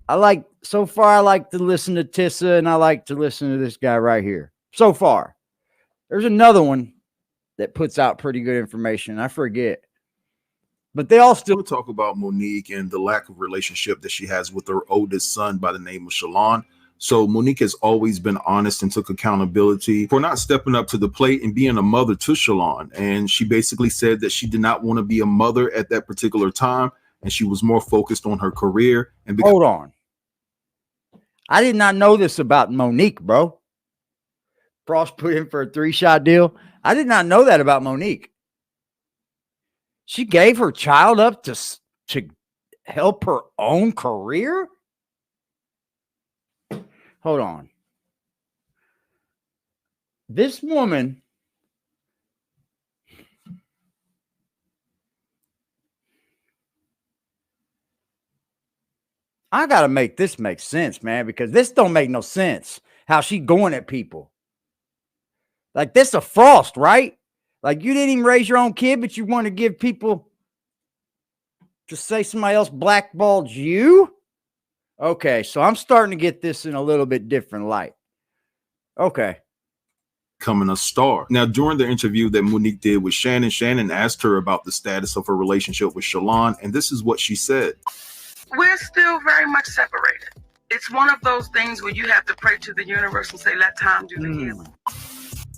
So far, I like to listen to Tissa and I like to listen to this guy right here. So far, there's another one that puts out pretty good information. I forget, but they all still We'll talk about Monique and the lack of relationship that she has with her oldest son by the name of Shalon. So Monique has always been honest and took accountability for not stepping up to the plate and being a mother to Shalon. And she basically said that she did not want to be a mother at that particular time, and she was more focused on her career. And hold on. I did not know this about Monique, bro. Frost put in for a 3-shot deal. I did not know that about Monique. She gave her child up to help her own career? Hold on. This woman, I got to make this make sense, man, because this don't make no sense how she going at people. Like, this a Frost, right? Like, you didn't even raise your own kid, but you want to give people to say somebody else blackballed you? Okay, so I'm starting to get this in a little bit different light. Okay. Becoming a star. Now, during the interview that Monique did with Shannon, Shannon asked her about the status of her relationship with Shalon, and this is what she said. We're still very much separated. It's one of those things where you have to pray to the universe and say, let time do the healing.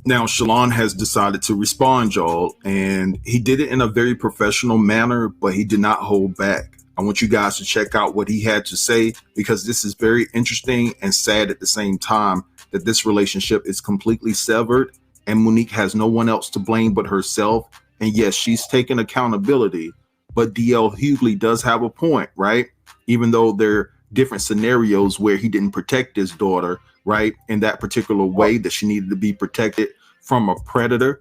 Now, Shalon has decided to respond, y'all, and he did it in a very professional manner, but he did not hold back. I want you guys to check out what he had to say, because this is very interesting and sad at the same time, that this relationship is completely severed and Monique has no one else to blame but herself. And yes, she's taking accountability, but DL Hughley does have a point, right? Even though there are different scenarios where he didn't protect his daughter, right, in that particular way that she needed to be protected from a predator,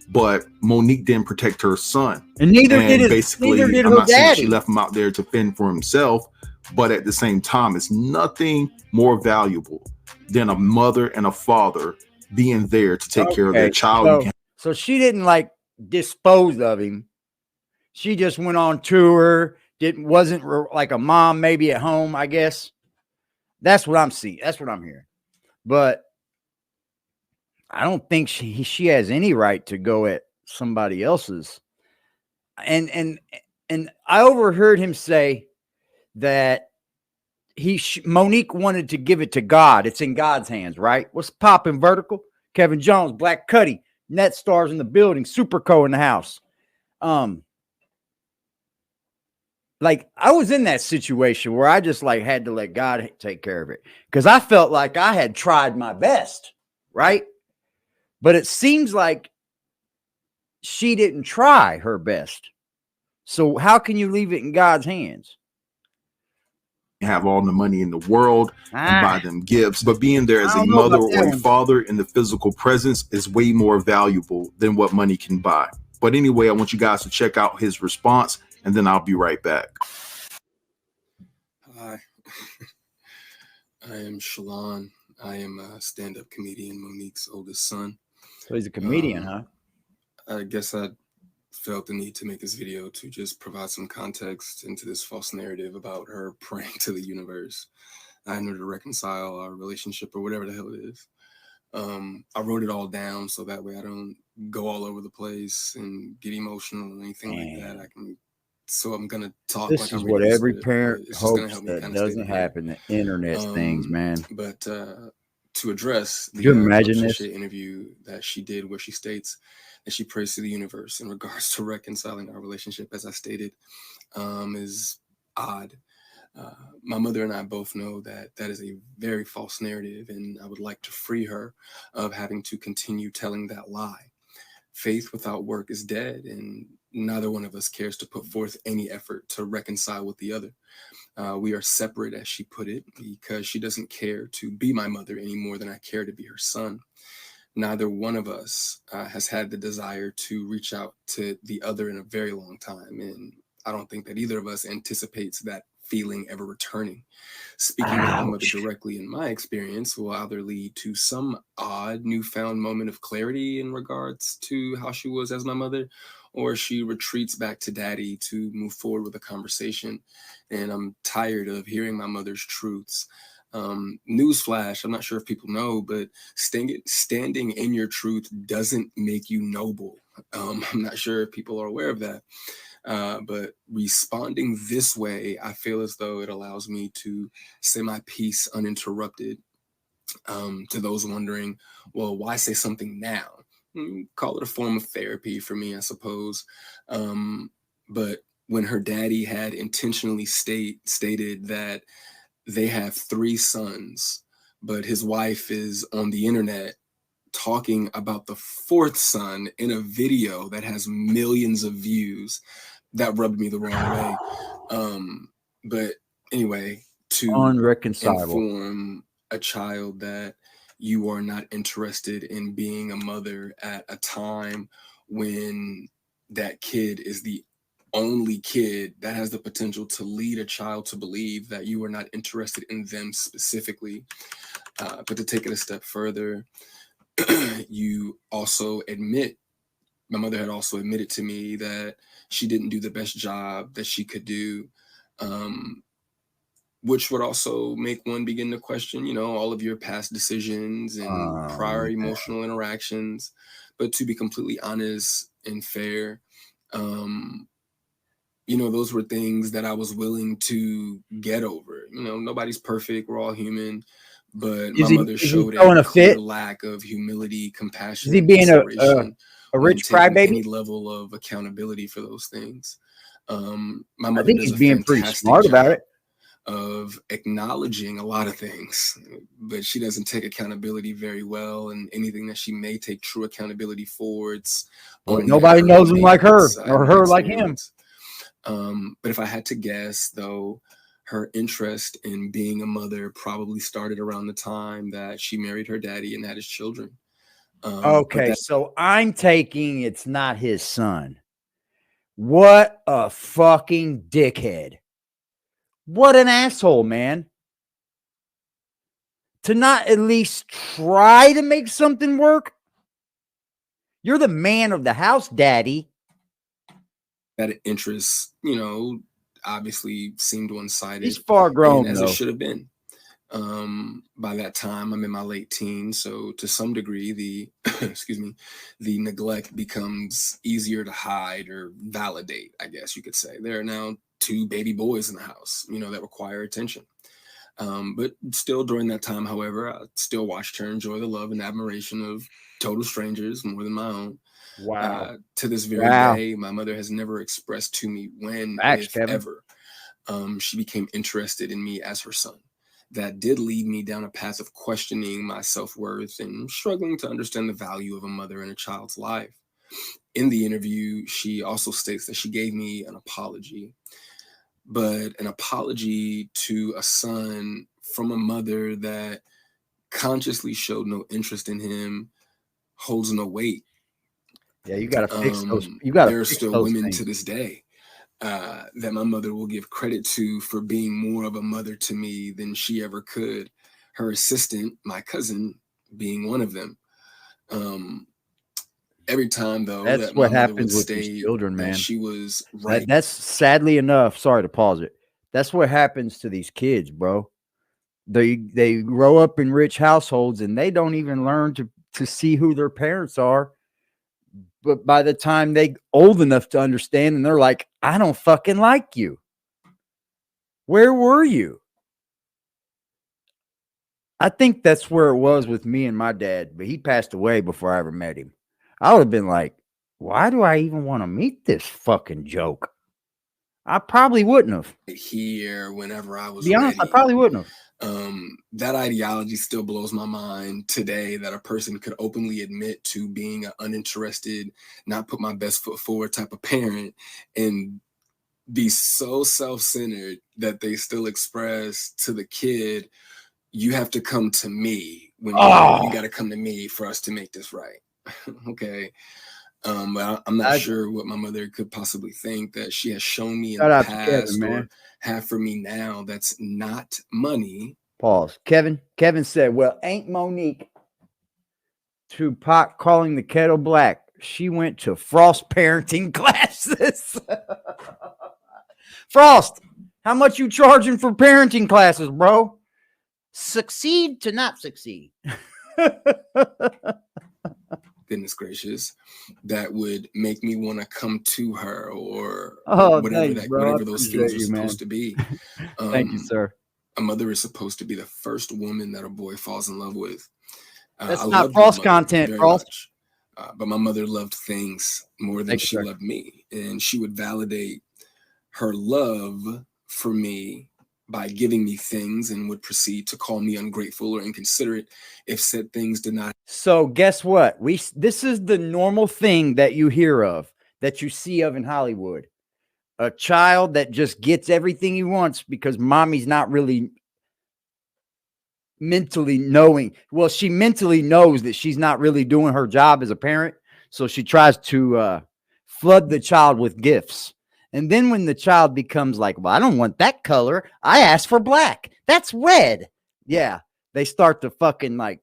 but Monique didn't protect her son. And neither did her I'm not saying daddy. she left him out there to fend for himself, but at the same time, it's nothing more valuable than a mother and a father being there to take care of their child. So she didn't like dispose of him. She just went on tour. Wasn't like a mom maybe at home, I guess. That's what I'm seeing. That's what I'm hearing. But I don't think she has any right to go at somebody else's. And I overheard him say that Monique wanted to give it to God. It's in God's hands, right? What's popping, Vertical? Kevin Jones, Black Cuddy, Net Stars in the building, Superco in the house. Like, I was in that situation where I just like had to let God take care of it, because I felt like I had tried my best, right? But it seems like she didn't try her best. So how can you leave it in God's hands? Have all the money in the world and buy them gifts, but being there as a mother or a father in the physical presence is way more valuable than what money can buy. But anyway, I want you guys to check out his response, and then I'll be right back. Hi, I am Shalon. I am a stand-up comedian, Monique's oldest son. So he's a comedian, huh? I guess I felt the need to make this video to just provide some context into this false narrative about her praying to the universe in order to reconcile our relationship or whatever the hell it is. I wrote it all down so that way I don't go all over the place and get emotional or anything like that. So I'm gonna talk. This is what every parent hopes that doesn't happen. The internet things, man. But to address the interview that she did, where she states that she prays to the universe in regards to reconciling our relationship, as I stated, is odd. My mother and I both know that that is a very false narrative, and I would like to free her of having to continue telling that lie. Faith without work is dead, and neither one of us cares to put forth any effort to reconcile with the other. We are separate, as she put it, because she doesn't care to be my mother any more than I care to be her son. Neither one of us has had the desire to reach out to the other in a very long time, and I don't think that either of us anticipates that feeling ever returning. Speaking of my mother directly in my experience will either lead to some odd newfound moment of clarity in regards to how she was as my mother, or she retreats back to daddy to move forward with a conversation. And I'm tired of hearing my mother's truths. Newsflash, I'm not sure if people know, but standing in your truth doesn't make you noble. I'm not sure if people are aware of that. But responding this way, I feel as though it allows me to say my piece uninterrupted. To those wondering, well, why say something now? Call it a form of therapy for me, I suppose. But when her daddy had intentionally stated that they have 3 sons, but his wife is on the internet talking about the 4th son in a video that has millions of views, that rubbed me the wrong way. But anyway, to inform a child that you are not interested in being a mother at a time when that kid is the only kid that has the potential to lead a child to believe that you are not interested in them specifically. But to take it a step further, you also admit, my mother had also admitted to me that she didn't do the best job that she could do, which would also make one begin to question, all of your past decisions and prior emotional interactions. But to be completely honest and fair, those were things that I was willing to get over. Nobody's perfect. We're all human. But my mother showed a clear lack of humility, compassion, is he being a rich crybaby? Any level of accountability for those things. My mother I think he's being pretty smart about it. Of acknowledging a lot of things, but she doesn't take accountability very well, and anything that she may take true accountability for, it's nobody knows him like her or her like him. But if I had to guess, though, her interest in being a mother probably started around the time that she married her daddy and had his children. Okay, so I'm taking it's not his son. What a fucking dickhead. What an asshole, man. To not at least try to make something work. You're the man of the house, daddy. That interest, obviously seemed one-sided. He's far grown, as it should have been. By that time, I'm in my late teens, so to some degree, the the neglect becomes easier to hide or validate, I guess you could say. There are now 2 baby boys in the house, that require attention. But still during that time, however, I still watched her enjoy the love and admiration of total strangers more than my own. Wow. To this very day, my mother has never expressed to me when, if ever, she became interested in me as her son. That did lead me down a path of questioning my self-worth and struggling to understand the value of a mother in a child's life. In the interview, she also states that she gave me an apology, but an apology to a son from a mother that consciously showed no interest in him holds no weight. Yeah, you got to fix those. You got to. There are still women to this day that my mother will give credit to for being more of a mother to me than she ever could. Her assistant, my cousin, being one of them. Every time, though, that's that what my happens mother would with these children, man. she was right. That's sadly enough. Sorry to pause it. That's what happens to these kids, bro. They grow up in rich households and they don't even learn to see who their parents are. But by the time they old enough to understand, and they're like, I don't fucking like you. Where were you? I think that's where it was with me and my dad, but he passed away before I ever met him. I would have been like, why do I even want to meet this fucking joke? I probably wouldn't have. Here, whenever I was to be honest, I probably wouldn't have. That ideology still blows my mind today, that a person could openly admit to being an uninterested, not put my best foot forward type of parent and be so self-centered that they still express to the kid, you have to come to me when you got to come to me for us to make this right. Okay. But I'm not sure what my mother could possibly think that she has shown me in Shout the out to past Kevin, or man. have for me now that's not money. Pause. Kevin said, well, ain't Monique Tupac calling the kettle black? She went to Frost parenting classes. Frost, how much you charging for parenting classes, bro? Succeed to not succeed. Goodness gracious, that would make me want to come to her or Whatever those things are supposed to be. Thank you, sir. A mother is supposed to be the first woman that a boy falls in love with. That's not Frost content, Frost. But my mother loved things more than she loved me, and she would validate her love for me by giving me things and would proceed to call me ungrateful or inconsiderate if said things did not. So guess what? This is the normal thing that you hear of, that you see of in Hollywood. A child that just gets everything he wants because mommy's not really mentally knowing. Well, she mentally knows that she's not really doing her job as a parent. So she tries to flood the child with gifts. And then when the child becomes like, well, I don't want that color. I asked for black. That's red. Yeah. They start to fucking like,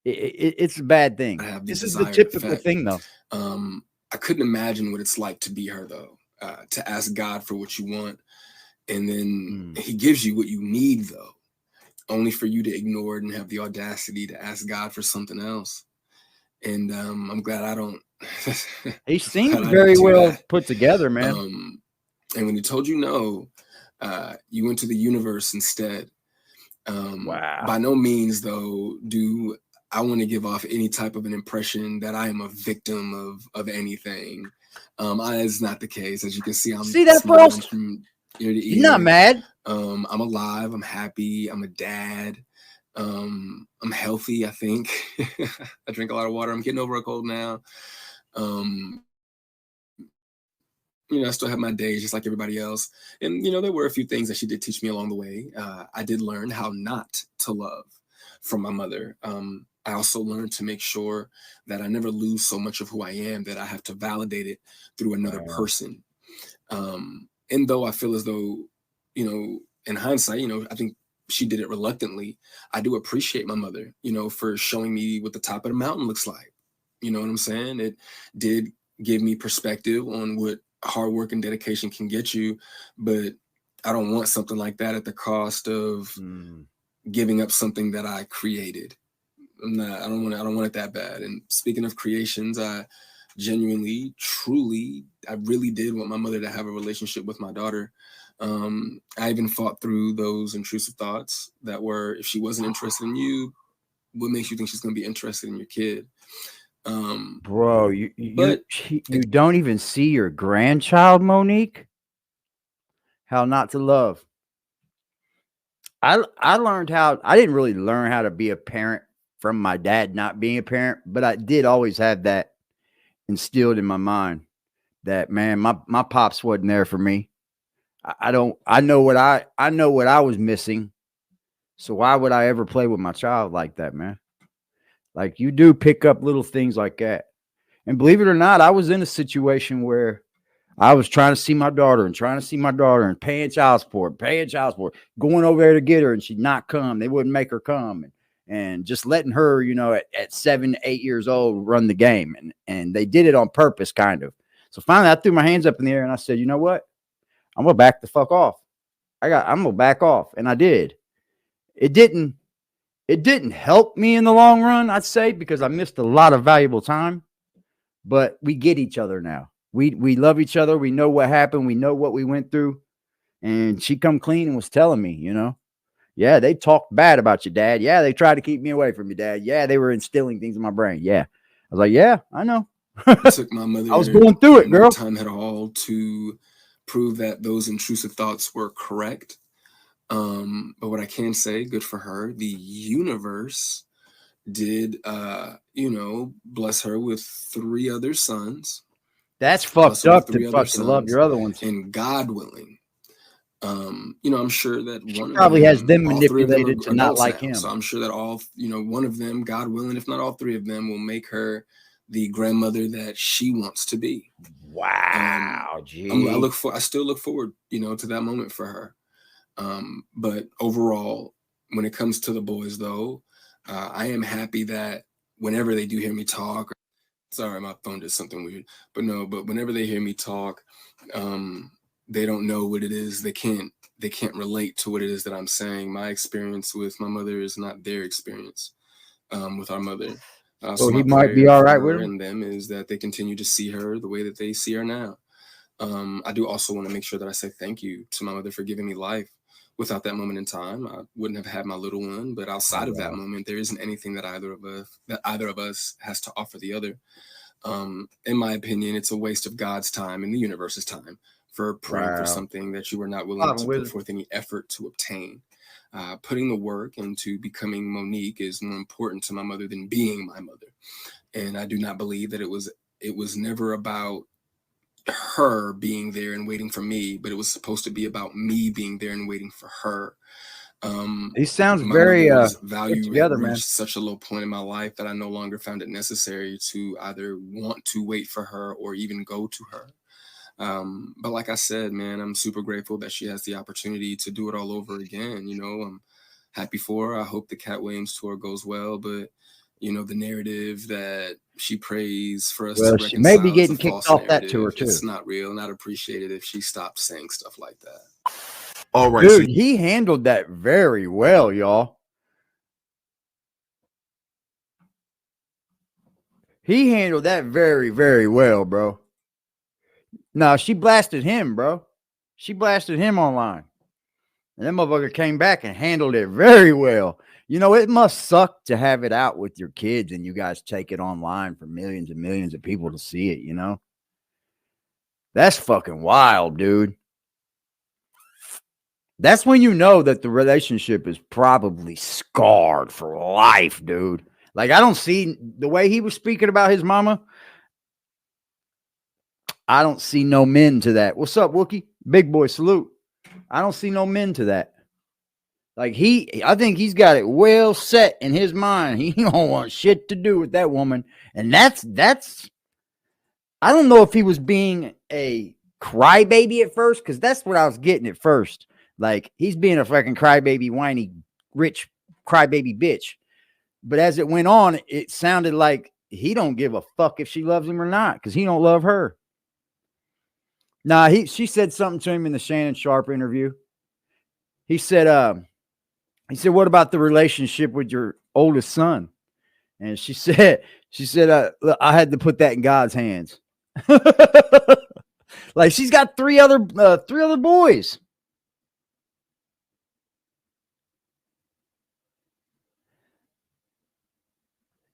it's a bad thing. This is the typical thing though. I couldn't imagine what it's like to be her though. To ask God for what you want, and then he gives you what you need though, only for you to ignore it and have the audacity to ask God for something else. And I'm glad I don't. He seems very well put together, man. And when he told you no, you went to the universe instead. Wow. By no means though do I want to give off any type of an impression that I am a victim of anything. It's not the case. As you can see, I'm from ear to ear. You're not mad. I'm alive. I'm happy. I'm a dad. I'm healthy, I think. I drink a lot of water. I'm getting over a cold now. I still have my days just like everybody else. And, there were a few things that she did teach me along the way. I did learn how not to love from my mother. I also learned to make sure that I never lose so much of who I am that I have to validate it through another person. And though I feel as though, in hindsight, I think she did it reluctantly. I do appreciate my mother, for showing me what the top of the mountain looks like. You know what I'm saying? It did give me perspective on what hard work and dedication can get you, but I don't want something like that at the cost of giving up something that I created. I don't want it that bad. And speaking of creations, I genuinely, truly, I really did want my mother to have a relationship with my daughter. I even fought through those intrusive thoughts that were, if she wasn't interested in you, what makes you think she's going to be interested in your kid? Bro, you don't even see your grandchild, Monique? How not to love. I learned how, I didn't really learn how to be a parent from my dad not being a parent, but I did always have that instilled in my mind that, man, my pops wasn't there for me. I know what I was missing. So why would I ever play with my child like that, man? Like, you do pick up little things like that. And believe it or not, I was in a situation where I was trying to see my daughter and paying child support, going over there to get her, and she'd not come. They wouldn't make her come. And just letting her, at 7, 8 years old, run the game. And they did it on purpose, kind of. So finally I threw my hands up in the air and I said, you know what? I'm going to back the fuck off. I'm going to back off. And I did. It didn't help me in the long run, I'd say, because I missed a lot of valuable time, but we get each other now. We love each other. We know what happened. We know what we went through. And she come clean and was telling me, yeah, they talked bad about you, Dad. Yeah, they tried to keep me away from you, Dad. Yeah, they were instilling things in my brain. Yeah. I was like, yeah, I know. It took my mother I was going through it, girl. No time at all to prove that those intrusive thoughts were correct. But what I can say, good for her, the universe did, bless her with 3 other sons. That's fucked up to fucking love your other ones. And God willing, I'm sure that one probably has them manipulated to not like him. So I'm sure that all, one of them, God willing, if not all 3 of them, will make her the grandmother that she wants to be. Wow, I still look forward, to that moment for her. But overall, when it comes to the boys, though, I am happy that whenever they do hear me talk, sorry, my phone did something weird, but whenever they hear me talk, they don't know what it is. They can't relate to what it is that I'm saying. My experience with my mother is not their experience with our mother. So he might be all right with him. And them is that they continue to see her the way that they see her now. I do also want to make sure that I say thank you to my mother for giving me life. Without that moment in time, I wouldn't have had my little one. But outside of that moment, there isn't anything that either of us has to offer the other. In my opinion, it's a waste of God's time and the universe's time for praying for something that you were not willing to put forth any effort to obtain. Putting the work into becoming Monique is more important to my mother than being my mother. And I do not believe that it was never about her being there and waiting for me, but it was supposed to be about me being there and waiting for her. He sounds very value together, reached man. Such a low point in my life that I no longer found it necessary to either want to wait for her or even go to her. But like I said, man, I'm super grateful that she has the opportunity to do it all over again. I'm happy for her. I hope the Cat Williams tour goes well, but the narrative that she prays for us to reconcile, she may be getting kicked off that tour too. It's not real, and I'd appreciate it if she stopped saying stuff like that. All right, dude, he handled that very well, y'all. He handled that very, very well, bro. No, she blasted him, bro. She blasted him online. And that motherfucker came back and handled it very well. It must suck to have it out with your kids and you guys take it online for millions and millions of people to see it, That's fucking wild, dude. That's when you know that the relationship is probably scarred for life, dude. Like, I don't see the way he was speaking about his mama. I don't see no men to that. What's up, Wookie? Big boy salute. I don't see no men to that. Like I think he's got it well set in his mind. He don't want shit to do with that woman. And that's, I don't know if he was being a crybaby at first, because that's what I was getting at first. Like, he's being a fucking crybaby, whiny, rich crybaby bitch. But as it went on, it sounded like he don't give a fuck if she loves him or not, because he don't love her. Nah, she said something to him in the Shannon Sharp interview. He said, what about the relationship with your oldest son? And she said, look, I had to put that in God's hands. Like, she's got three other boys.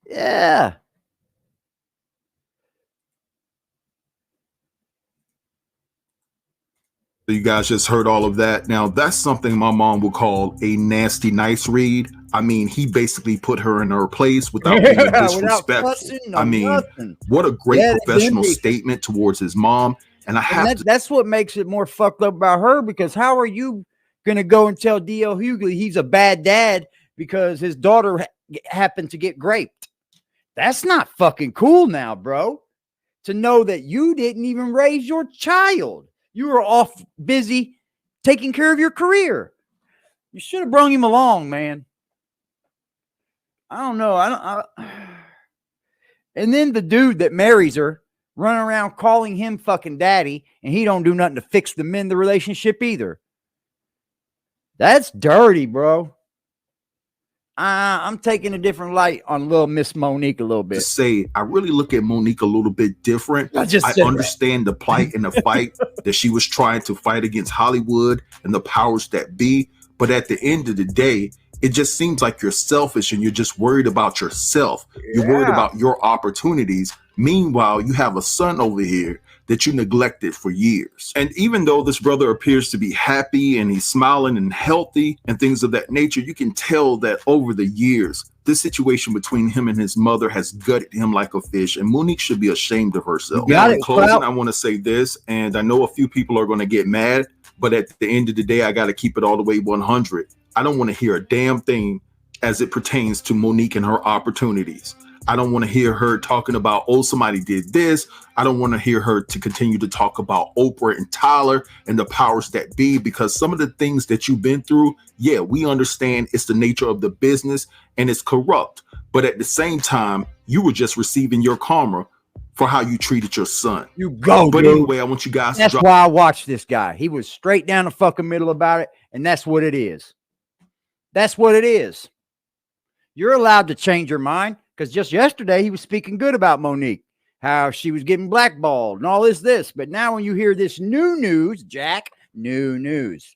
Yeah. You guys just heard all of that. Now, that's something my mom would call a nasty nice read. I mean, he basically put her in her place without being disrespectful. Nothing. What a great professional statement towards his mom. And that's what makes it more fucked up about her, because how are you going to go and tell D.L. Hughley he's a bad dad because his daughter happened to get raped? That's not fucking cool now, bro. To know that you didn't even raise your child. You were off busy taking care of your career. You should have brought him along, man. I don't know. And then the dude that marries her running around calling him fucking daddy, and he don't do nothing to mend the relationship either. That's dirty, bro. I'm taking a different light on little Miss Monique a little bit. I really look at Monique a little bit different. I understand the plight and the fight that she was trying to fight against Hollywood and the powers that be. But at the end of the day, it just seems like you're selfish and you're just worried about yourself. Yeah. You're worried about your opportunities. Meanwhile, you have a son over here that you neglected for years. And even though this brother appears to be happy and he's smiling and healthy and things of that nature, you can tell that over the years, this situation between him and his mother has gutted him like a fish, and Monique should be ashamed of herself. Now, in closing, I want to say this, and I know a few people are going to get mad, but at the end of the day, I got to keep it all the way 100. I don't want to hear a damn thing as it pertains to Monique and her opportunities. I don't want to hear her talking about, oh, somebody did this. I don't want to hear her to continue to talk about Oprah and Tyler and the powers that be, because some of the things that you've been through, yeah, we understand it's the nature of the business and it's corrupt. But at the same time, you were just receiving your karma for how you treated your son. You go, but dude. Anyway, I want you guys that's to drop. why I watched this guy. He was straight down the fucking middle about it, and that's what it is. That's what it is. You're allowed to change your mind, because just yesterday he was speaking good about Monique, how she was getting blackballed and all this. But now when you hear this new news, Jack, new news,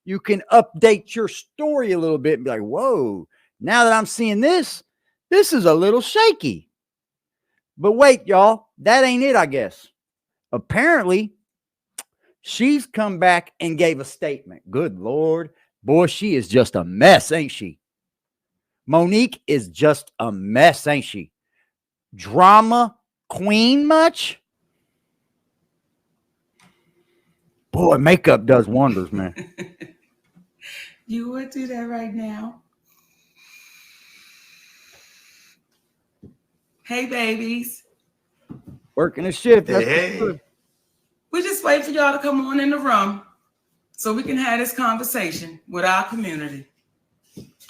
you can update your story a little bit and be like, whoa, now that I'm seeing this is a little shaky. But wait, y'all, that ain't it, I guess. Apparently, she's come back and gave a statement. Good Lord. Boy, she is just a mess, ain't she? Monique is just a mess, ain't she? Drama queen much? Boy, makeup does wonders, man. You would do that right now? Hey, babies. Working a shift. Hey. We just wait for y'all to come on in the room so we can have this conversation with our community.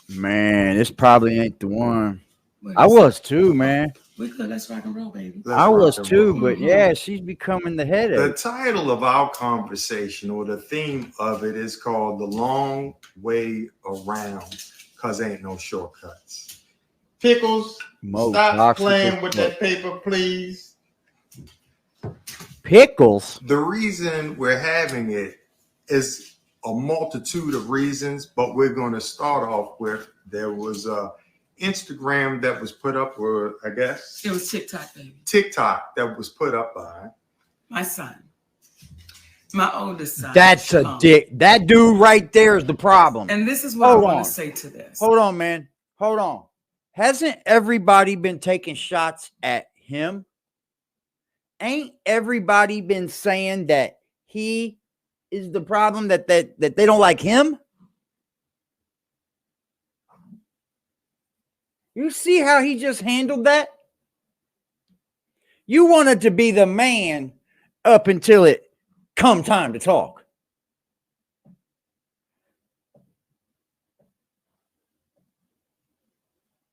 Man, this probably ain't the one. I was too, man. We could. Let's rock and roll, baby. I was too, but yeah, she's becoming the headache. The title of our conversation, or the theme of it, is called The Long Way Around, because ain't no shortcuts. Pickles, stop playing with that paper, please. Pickles? The reason we're having it is a multitude of reasons, but we're going to start off with, there was a Instagram that was put up, or I guess it was TikTok, baby. TikTok that was put up by my son, my oldest son. That's a dick. That dude right there is the problem. And this is what I want to say to this. Hold on, man. Hold on. Hasn't everybody been taking shots at him? Ain't everybody been saying that he is the problem, that they don't like him? You see how he just handled that? You wanted to be the man up until it come time to talk.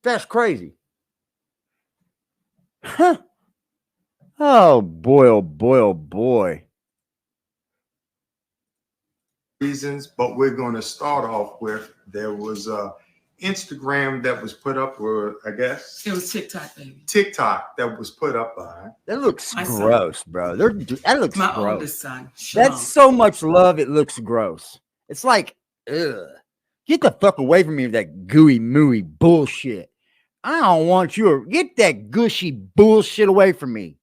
That's crazy. Huh. Oh boy, oh boy, oh boy. Reasons, but we're going to start off with, there was a Instagram that was put up, or I guess it was TikTok, baby. TikTok that was put up by. That looks gross, bro. That looks my gross. Oldest son. That's so much love. It looks gross. It's like, ugh. Get the fuck away from me with that gooey mooey bullshit. I don't want you to get that gushy bullshit away from me.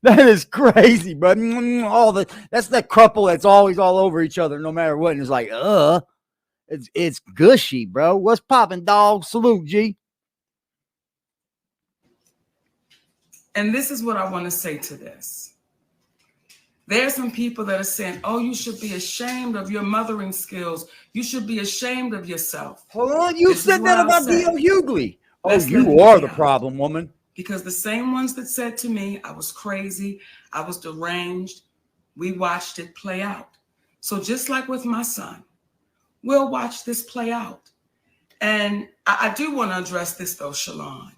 That is crazy, bro. That's that couple that's always all over each other, no matter what. And it's like, it's gushy, bro. What's popping, dog? Salute, G. And this is what I want to say to this. There are some people that are saying, oh, you should be ashamed of your mothering skills. You should be ashamed of yourself. Hold on. You said that about D.L. Hughley. Oh, you are the problem, woman. Because the same ones that said to me, I was crazy, I was deranged, we watched it play out. So just like with my son, we'll watch this play out. And I do want to address this, though, Shalon.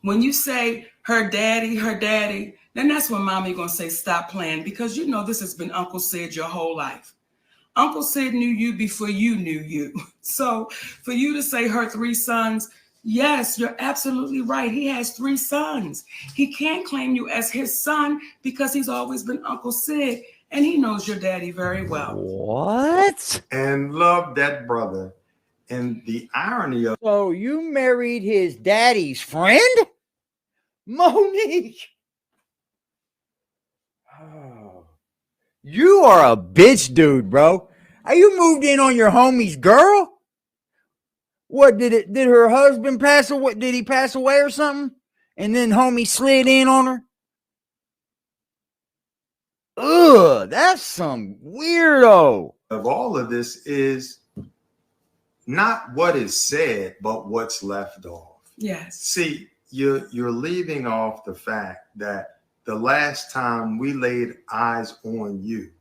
When you say her daddy, then that's when mommy going to say, stop playing, because you know this has been Uncle Sid your whole life. Uncle Sid knew you before you knew you. So for you to say her 3 sons, yes, you're absolutely right. He has 3 sons. He can't claim you as his son because he's always been Uncle Sid, and he knows your daddy very well. What? And love that brother. And the irony of... So you married his daddy's friend? Monique. Oh, you are a bitch, dude, bro. Are you moved in on your homie's girl? What did her husband pass away? Did he pass away or something? And then homie slid in on her? Ugh, that's some weirdo. Of all of this is not what is said, but what's left off. Yes. See, you're leaving off the fact that the last time we laid eyes on you,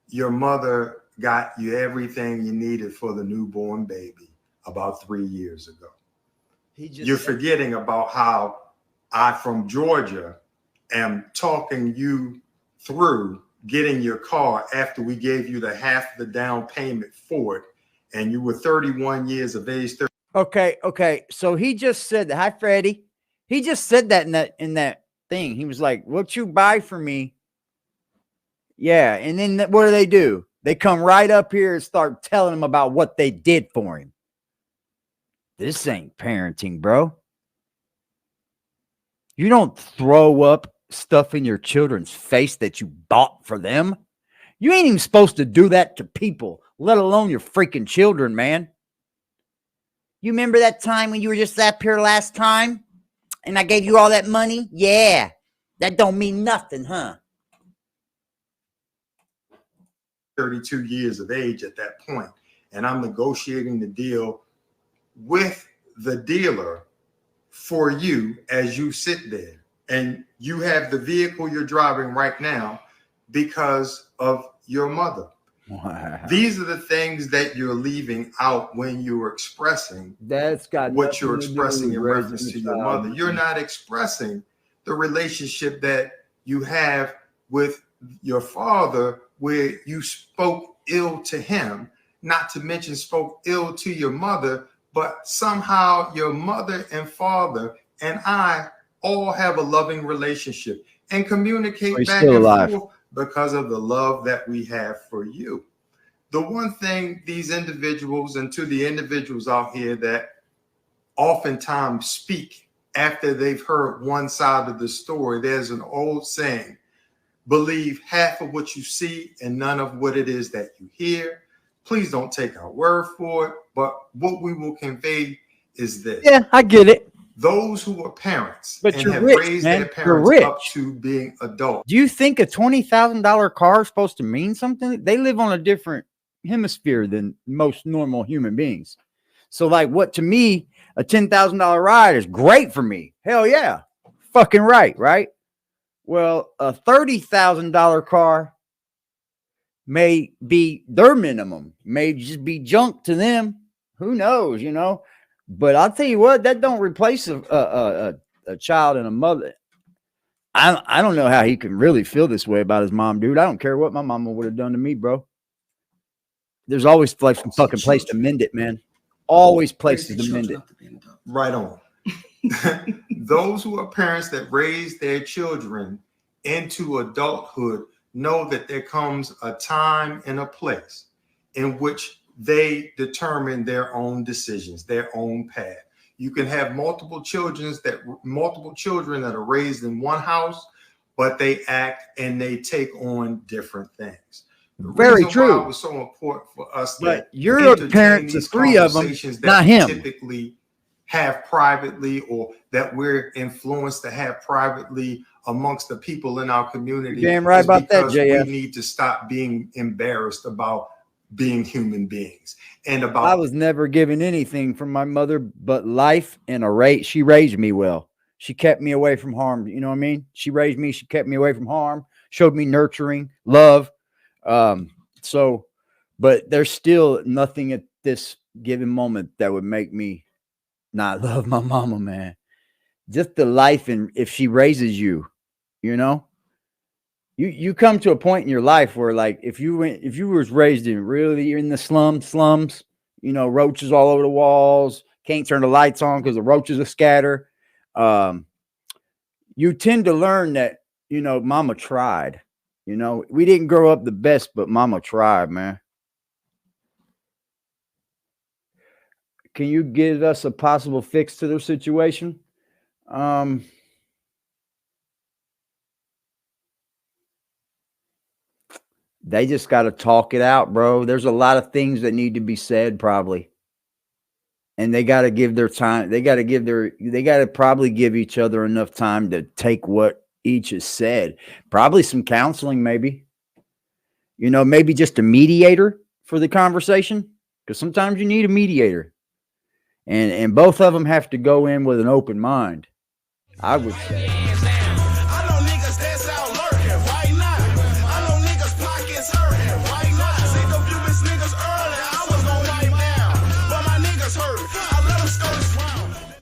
your mother got you everything you needed for the newborn baby about 3 years ago. You're forgetting about how I, from Georgia, am talking you through getting your car after we gave you the half the down payment for it, and you were 31 years of age. Okay. So he just said that. Hi, Freddie. He just said that in that thing. He was like, "What you buy for me?" Yeah, and then what do? They come right up here and start telling him about what they did for him. This ain't parenting, bro. You don't throw up stuff in your children's face that you bought for them. You ain't even supposed to do that to people, let alone your freaking children, man. You remember that time when you were just up here last time and I gave you all that money? Yeah, that don't mean nothing, huh? 32 years of age at that point, and I'm negotiating the deal with the dealer for you as you sit there, and you have the vehicle you're driving right now because of your mother. Wow. These are the things that you're leaving out when you're expressing what you're expressing in reference to your mother. You're not expressing the relationship that you have with your father, where you spoke ill to him, not to mention spoke ill to your mother, but somehow your mother and father and I all have a loving relationship and communicate back and forth because of the love that we have for you. The one thing these individuals, and to the individuals out here that oftentimes speak after they've heard one side of the story, there's an old saying: believe half of what you see and none of what it is that you hear. Please don't take our word for it, but what we will convey is this. Yeah, I get it. Those who are parents but and you're have rich, raised man. their parents up to being adults. Do you think a $20,000 car is supposed to mean something? They live on a different hemisphere than most normal human beings. So like, what to me, a $10,000 ride is great for me. Hell yeah. Fucking right? Well, a $30,000 car may be their minimum, may just be junk to them. Who knows, you know? But I'll tell you what, that don't replace a child and a mother. I don't know how he can really feel this way about his mom, dude. I don't care what my mama would have done to me, bro. There's always like some fucking place to mend it, man. Always places to mend it. Right on. Those who are parents that raise their children into adulthood know that there comes a time and a place in which they determine their own decisions, their own path. You can have multiple children that are raised in one house, but they act and they take on different things. Very true. Why it was so important for us, but you're a parent to three of them, not him. Typically have privately, or that we're influenced to have privately amongst the people in our community. You're damn right about that, JF. We need to stop being embarrassed about being human beings. And about I was never given anything from my mother but life and a rate. She raised me well. She kept me away from harm. You know what I mean? She raised me. She kept me away from harm, showed me nurturing, love. But there's still nothing at this given moment that would make me not love my mama, man. Just the life, and if she raises you, you know, you come to a point in your life where, like, if you was raised in really in the slums, you know, roaches all over the walls, can't turn the lights on because the roaches are scattered. You tend to learn that, you know, mama tried. You know, we didn't grow up the best, but mama tried, man. Can you give us a possible fix to their situation? They just got to talk it out, bro. There's a lot of things that need to be said, probably. And they got to give their time. They got to probably give each other enough time to take what each has said. Probably some counseling, maybe. You know, maybe just a mediator for the conversation. because sometimes you need a mediator, and both of them have to go in with an open mind, I would say.